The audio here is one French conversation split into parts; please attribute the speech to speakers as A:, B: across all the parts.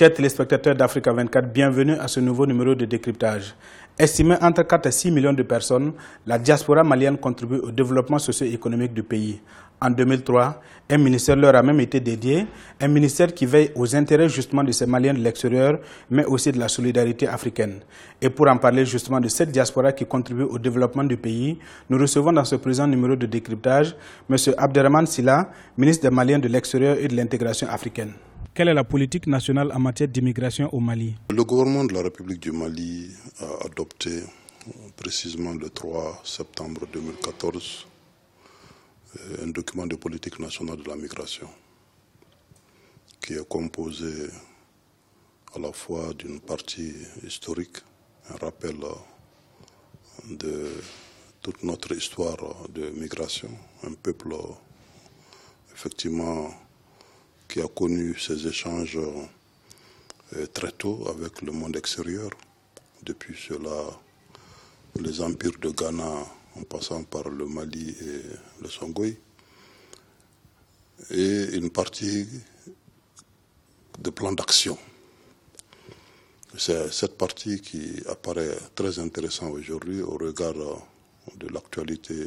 A: Chers téléspectateurs d'Africa 24, bienvenue à ce nouveau numéro de décryptage. Estimé entre 4 et 6 millions de personnes, la diaspora malienne contribue au développement socio-économique du pays. En 2003, un ministère leur a même été dédié, un ministère qui veille aux intérêts justement de ces Maliens de l'extérieur, mais aussi de la solidarité africaine. Et pour en parler justement de cette diaspora qui contribue au développement du pays, nous recevons dans ce présent numéro de décryptage M. Abderrahmane Sylla, ministre des Maliens de l'extérieur et de l'intégration africaine. Quelle est la politique nationale en matière d'immigration au Mali?
B: Le gouvernement de la République du Mali a adopté précisément le 3 septembre 2014 un document de politique nationale de la migration qui est composé à la fois d'une partie historique, un rappel de toute notre histoire de migration, un peuple effectivement qui a connu ces échanges très tôt avec le monde extérieur, depuis cela, les empires de Ghana en passant par le Mali et le Songhai, et une partie de plan d'action. C'est cette partie qui apparaît très intéressante aujourd'hui au regard de l'actualité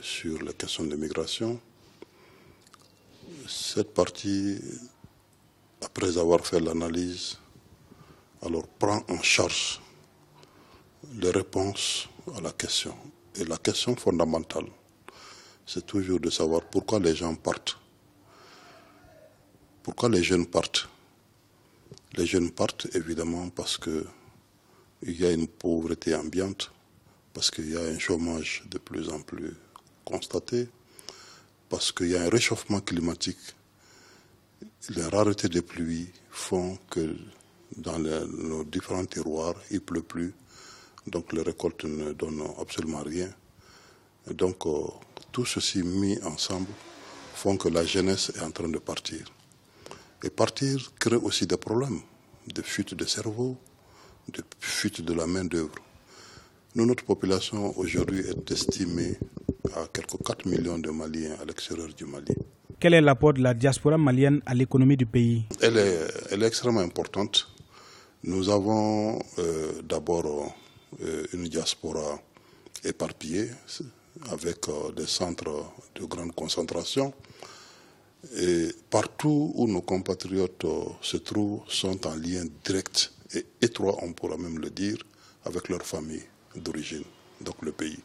B: sur les questions de migration. Cette partie, après avoir fait l'analyse, alors prend en charge les réponses à la question. Et la question fondamentale, c'est toujours de savoir pourquoi les gens partent. Pourquoi les jeunes partent? Les jeunes partent évidemment parce qu'il y a une pauvreté ambiante, parce qu'il y a un chômage de plus en plus constaté, parce qu'il y a un réchauffement climatique. Les raretés des pluies font que dans nos différents terroirs, il ne pleut plus, donc les récoltes ne donnent absolument rien. Et donc tout ceci mis ensemble font que la jeunesse est en train de partir. Et partir crée aussi des problèmes, de fuite de cerveau, de fuite de la main-d'œuvre. Notre population aujourd'hui est estimée à quelques 4 millions de Maliens à l'extérieur du Mali.
A: Quel est l'apport de la diaspora malienne à l'économie du pays? Elle
B: est extrêmement importante. Nous avons d'abord une diaspora éparpillée avec des centres de grande concentration. Et partout où nos compatriotes se trouvent sont en lien direct et étroit, on pourra même le dire, avec leur famille d'origine, donc le pays.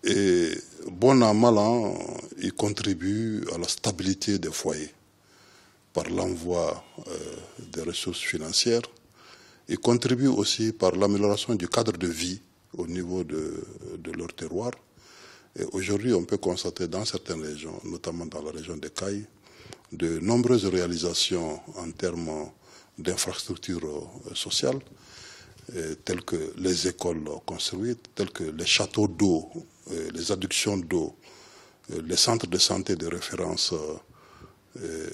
B: Et bon an, mal an, ils contribuent à la stabilité des foyers par l'envoi des ressources financières. Ils contribuent aussi par l'amélioration du cadre de vie au niveau de leur terroir. Et aujourd'hui, on peut constater dans certaines régions, notamment dans la région de Caille, de nombreuses réalisations en termes d'infrastructures sociales, telles que les écoles construites, telles que les châteaux d'eau, les adductions d'eau, les centres de santé de référence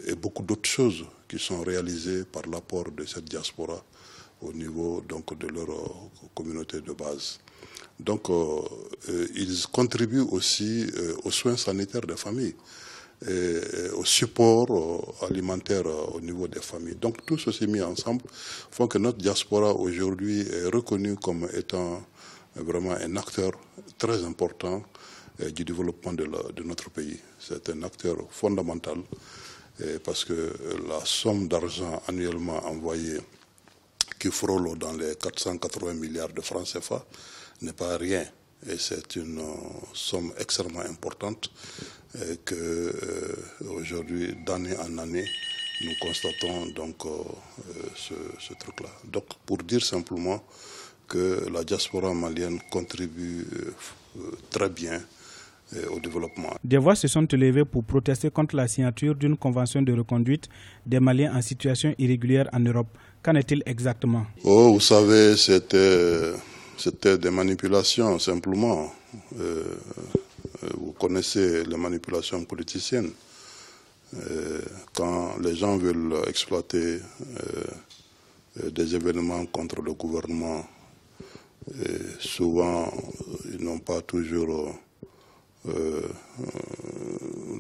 B: et beaucoup d'autres choses qui sont réalisées par l'apport de cette diaspora au niveau donc, de leur communauté de base. Donc, ils contribuent aussi aux soins sanitaires des familles, au support alimentaire au niveau des familles. Donc, tout ceci mis ensemble font que notre diaspora aujourd'hui est reconnue comme étant vraiment un acteur très important du développement de notre pays. C'est un acteur fondamental parce que la somme d'argent annuellement envoyée qui frôle dans les 480 milliards de francs CFA n'est pas rien. Et c'est une somme extrêmement importante que aujourd'hui, d'année en année, nous constatons donc ce truc-là. Donc, pour dire simplement que la diaspora malienne contribue très bien au développement.
A: Des voix se sont élevées pour protester contre la signature d'une convention de reconduite des Maliens en situation irrégulière en Europe. Qu'en est-il exactement?
B: Oh, vous savez, c'était des manipulations, simplement. Vous connaissez les manipulations politiciennes. Quand les gens veulent exploiter des événements contre le gouvernement, souvent, ils n'ont pas toujours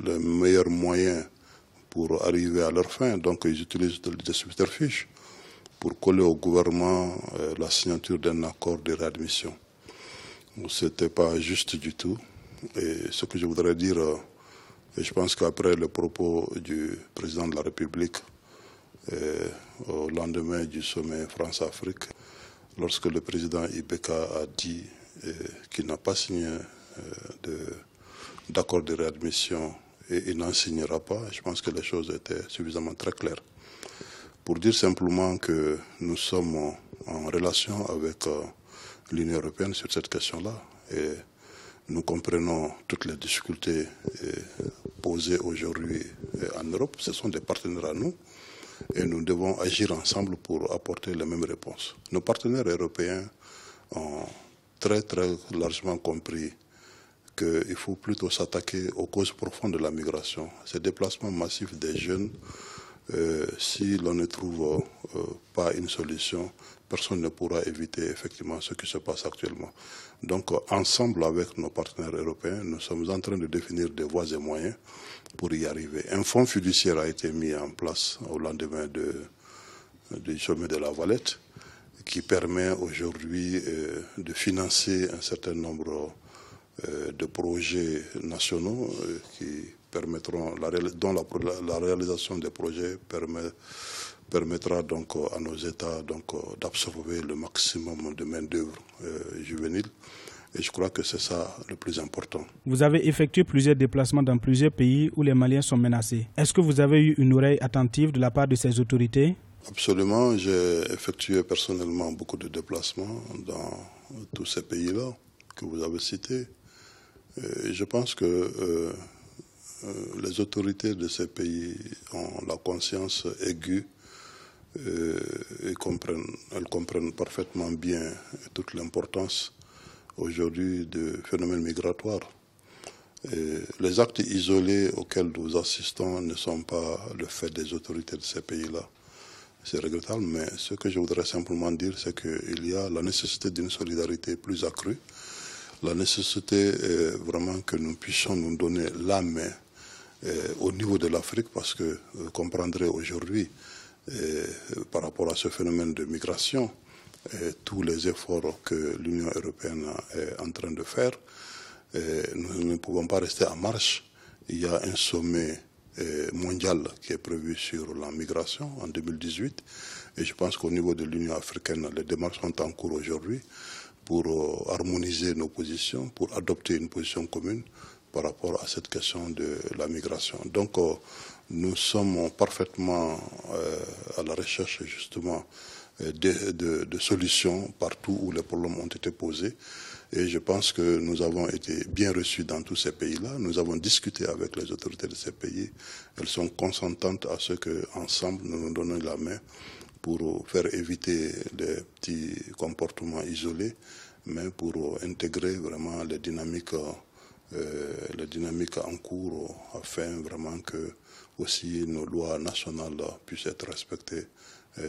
B: les meilleurs moyens pour arriver à leur fin. Donc ils utilisent des subterfuges pour coller au gouvernement la signature d'un accord de réadmission. Ce n'était pas juste du tout. Et ce que je voudrais dire, et je pense qu'après le propos du président de la République, au lendemain du sommet France-Afrique, lorsque le président Ibeka a dit qu'il n'a pas signé d'accord de réadmission et il n'en signera pas, je pense que les choses étaient suffisamment très claires. Pour dire simplement que nous sommes en relation avec l'Union européenne sur cette question-là et nous comprenons toutes les difficultés posées aujourd'hui en Europe. Ce sont des partenaires à nous et nous devons agir ensemble pour apporter les mêmes réponses. Nos partenaires européens ont très largement compris qu'il faut plutôt s'attaquer aux causes profondes de la migration. Ces déplacements massifs des jeunes, si l'on ne trouve pas une solution, personne ne pourra éviter effectivement ce qui se passe actuellement. Donc ensemble avec nos partenaires européens, nous sommes en train de définir des voies et moyens pour y arriver. Un fonds fiduciaire a été mis en place au lendemain du sommet de La Valette qui permet aujourd'hui de financer un certain nombre de projets nationaux qui permettront, dont la réalisation des projets permettra donc à nos États d'absorber le maximum de main-d'œuvre juvénile. Et je crois que c'est ça le plus important.
A: Vous avez effectué plusieurs déplacements dans plusieurs pays où les Maliens sont menacés. Est-ce que vous avez eu une oreille attentive de la part de ces autorités?
B: Absolument. J'ai effectué personnellement beaucoup de déplacements dans tous ces pays-là que vous avez cités. Et je pense que les autorités de ces pays ont la conscience aiguë et elles comprennent parfaitement bien toute l'importance aujourd'hui du phénomène migratoire. Et les actes isolés auxquels nous assistons ne sont pas le fait des autorités de ces pays-là. C'est regrettable, mais ce que je voudrais simplement dire, c'est qu'il y a la nécessité d'une solidarité plus accrue, la nécessité vraiment que nous puissions nous donner la main au niveau de l'Afrique, parce que vous comprendrez aujourd'hui, par rapport à ce phénomène de migration, tous les efforts que l'Union européenne est en train de faire, nous ne pouvons pas rester en marche. Il y a un sommet mondial qui est prévu sur la migration en 2018 et je pense qu'au niveau de l'Union africaine, les démarches sont en cours aujourd'hui pour harmoniser nos positions, pour adopter une position commune par rapport à cette question de la migration. Donc nous sommes parfaitement à la recherche justement de solutions partout où les problèmes ont été posés. Et je pense que nous avons été bien reçus dans tous ces pays-là. Nous avons discuté avec les autorités de ces pays. Elles sont consentantes à ce qu'ensemble, nous nous donnons la main pour faire éviter des petits comportements isolés, mais pour intégrer vraiment les dynamiques en cours afin vraiment que aussi nos lois nationales puissent être respectées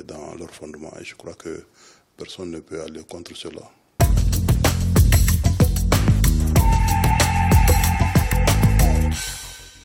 B: dans leur fondement. Et je crois que personne ne peut aller contre cela.